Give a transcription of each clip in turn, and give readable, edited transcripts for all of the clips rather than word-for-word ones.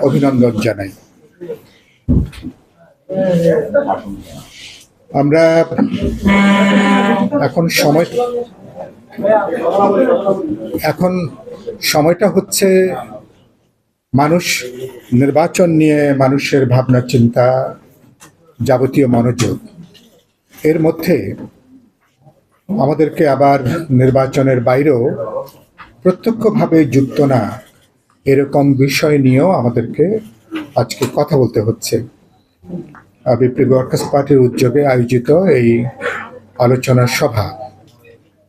অভিনন্দন জানাই। আমরা এখন সময়টা হচ্ছে মানুষ নির্বাচন নিয়ে মানুষের ভাবনা চিন্তা, যাবতীয় মনোযোগ। এর মধ্যে আমাদেরকে আবার নির্বাচনের বাইরেও প্রত্যক্ষভাবে যুক্ত না এরকম বিষয় নিয়েও আমাদেরকে আজকে কথা বলতে হচ্ছে। বিপ্লবী ওয়ার্কার্স পার্টির উদ্যোগে আয়োজিত এই আলোচনা সভা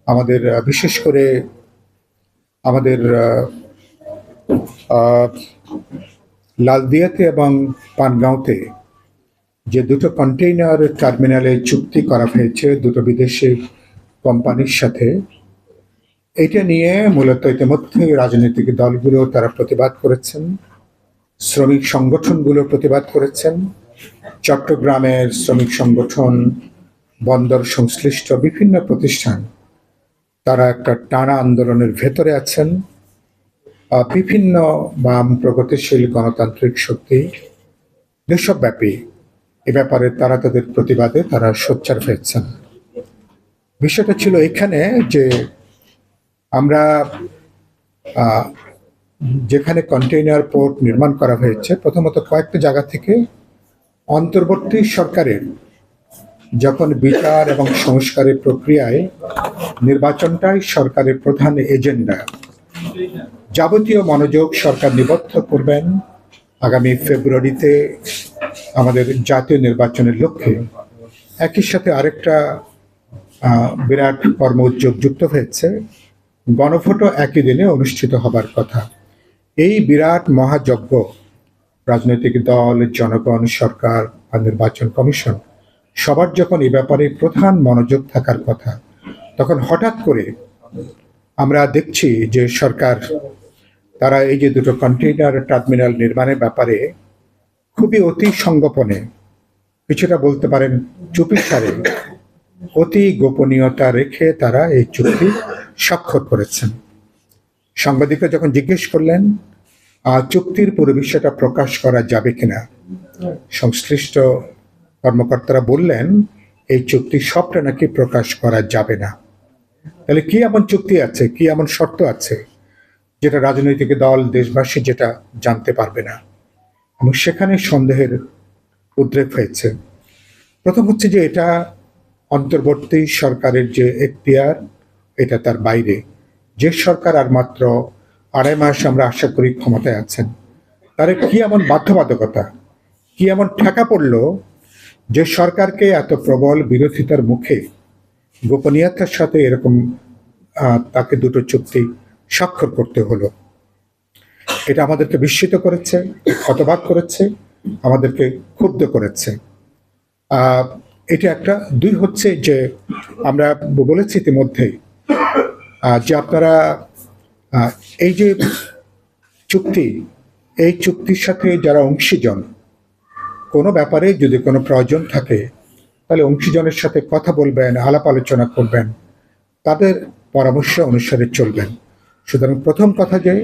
আমাদের বিশেষ করে আমাদের লালদিয়াতে এবং পানগাঁওতে যে দুটো কন্টেইনার টার্মিনালে চুক্তি করা হয়েছে দুটো বিদেশি কোম্পানির সাথে, এটা নিয়ে মূলত ইতিমধ্যে রাজনৈতিক দলগুলো তারা প্রতিবাদ করেছেন, শ্রমিক সংগঠনগুলো প্রতিবাদ করেছেন। চট্টগ্রামের শ্রমিক সংগঠন, বন্দর সংশ্লিষ্ট বিভিন্ন প্রতিষ্ঠান তারা একটা টানা আন্দোলনের ভেতরে আছেন। বিভিন্ন বাম প্রগতিশীল গণতান্ত্রিক শক্তি দেশব্যাপী এ ব্যাপারে তারা তাদের প্রতিবাদে তারা সোচ্চার হয়েছেন। বিষয়টা ছিল এখানে যে আমরা যেখানে কন্টেইনার পোর্ট নির্মাণ করা হয়েছে, প্রথমত কয়েকটা জায়গা থেকে অন্তর্বর্তী সরকারের যখন বিচার এবং সংস্কারের প্রক্রিয়ায় নির্বাচনটাই সরকারের প্রধান এজেন্ডা, যাবতীয় মনোযোগ সরকার নিবদ্ধ করবেন আগামী ফেব্রুয়ারিতে আমাদের জাতীয় নির্বাচনের লক্ষ্যে। একই সাথে আরেকটা বিরাট কর্ম উদ্যোগ যুক্ত হয়েছে, গণভোটও একই দিনে অনুষ্ঠিত হবার কথা। এই বিরাট মহাযজ্ঞ রাজনৈতিক দল, জনগণ, সরকার আর নির্বাচন কমিশন সবার যখন এই ব্যাপারে প্রধান মনোযোগ থাকার কথা, তখন হঠাৎ করে আমরা দেখছি যে সরকার তারা এই যে দুটো কন্টেইনার টার্মিনাল নির্মাণের ব্যাপারে খুবই অতি সংগোপনে, কিছুটা বলতে পারেন চুপিসারে, অতি গোপনীয়তা রেখে তারা এই চুক্তি স্বাক্ষর করেছেন। সাংবাদিকরা যখন জিজ্ঞেস করলেন চুক্তির পুরো বিষয়টা প্রকাশ করা যাবে কিনা, সংশ্লিষ্ট কর্মকর্তারা বললেন এই চুক্তি সবটা নাকি প্রকাশ করা যাবে না। তাহলে কি এমন চুক্তি আছে, কি এমন শর্ত আছে যেটা রাজনৈতিক দল, দেশবাসী যেটা জানতে পারবে না? এবং সেখানে সন্দেহের উদ্রেক হয়েছে। প্রথম হচ্ছে যে এটা অন্তর্বর্তী সরকারের যে এখতিয়ার, এটা তার বাইরে। যে সরকার আর মাত্র 2.5 মাস আমরা আশা করি ক্ষমতায় আছেন, তার কি এমন বাধ্যবাধকতা, কি এমন ঠেকা পড়লো যে সরকারকে এত প্রবল বিরোধিতার মুখে গোপনীয়তার সাথে এরকম তাকে দুটো চুক্তি স্বাক্ষর করতে হলো? এটা আমাদেরকে বিস্মিত করেছে, হতবাক করেছে, আমাদেরকে ক্ষুব্ধ করেছে। এটা একটা। দুই হচ্ছে যে আমরা বলেছি ইতিমধ্যেই যে আপনারা এই যে চুক্তি, এই চুক্তির সাথে যারা অংশীজন, কোনো ব্যাপারে যদি কোনো প্রয়োজন থাকে তাহলে অংশীজনের সাথে কথা বলবেন, আলাপ আলোচনা করবেন, তাদের পরামর্শ অনুসারে চলবেন। সুতরাং প্রথম কথা যে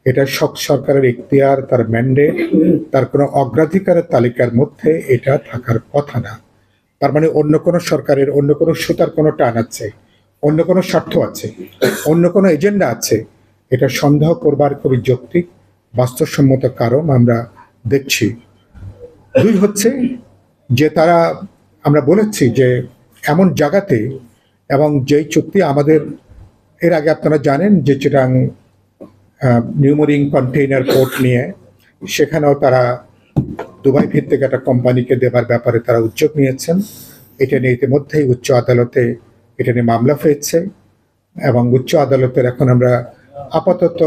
এটা সরকারের এখতিয়ার, তার ম্যান্ডেট, তার কোনো অগ্রাধিকারের তালিকার মধ্যে এটা থাকার কথা না। তার মানে অন্য কোনো সরকারের অন্য কোনো সুতার কোনো টান আছে, অন্য কোনো স্বার্থ আছে, অন্য কোনো এজেন্ডা আছে, এটা সন্দেহ করবার খুবই যৌক্তিক বাস্তবসম্মত কারণ আমরা দেখছি। দুই হচ্ছে যে তারা, আমরা বলেছি যে এমন জায়গাতে, এবং যেই চুক্তি আমাদের এর আগে আপনারা জানেন যে চিটাং নিউমোরিং কন্টেইনার পোর্ট নিয়ে সেখানেও তারা দুবাই ভিত্তিক একটা কোম্পানিকে দেবার ব্যাপারে তারা উদ্যোগ নিয়েছেন। এটা নিয়ে ইতিমধ্যেই উচ্চ আদালতে এটা নিয়ে মামলা হয়েছে এবং উচ্চ আদালতের এখন আমরা আপাতত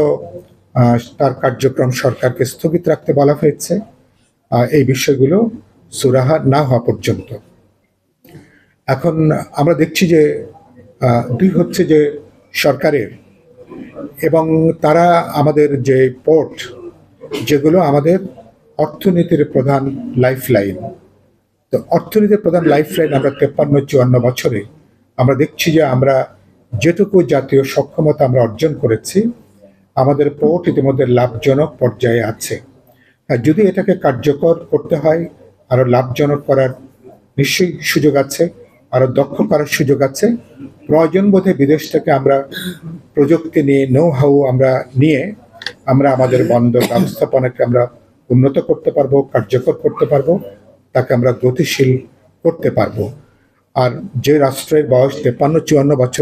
তার কার্যক্রম সরকারকে স্থগিত রাখতে বলা হয়েছে এই বিষয়গুলো সুরাহা না হওয়া পর্যন্ত। এখন আমরা দেখছি যে দুই হচ্ছে যে সরকারের এবং তারা আমাদের যে পোর্ট, যেগুলো আমাদের অর্থনীতির প্রধান লাইফলাইন, তো অর্থনীতির প্রধান লাইফলাইন আমরা 53-54 বছরে আমরা দেখছি যে আমরা যেটুকু জাতীয় সক্ষমতা আমরা অর্জন করেছি, আমাদের পোর্ট ইতিমধ্যে লাভজনক পর্যায়ে আছে। আর যদি এটাকে কার্যকর করতে হয়, আরো লাভজনক করার নিশ্চয়ই সুযোগ আছে, আরো দক্ষ করার সুযোগ আছে। প্রয়োজন বোধে বিদেশ থেকে আমরা প্রযুক্তি নিয়ে হাউ আমরা নিয়ে আমরা আমাদের বন্দর ব্যবস্থাপনাকে আমরা উন্নত করতে পারবো, কার্যকর করতে পারবো, তাকে আমরা গতিশীল করতে পারবো। আর যে রাষ্ট্রের বয়স 53-54 বছর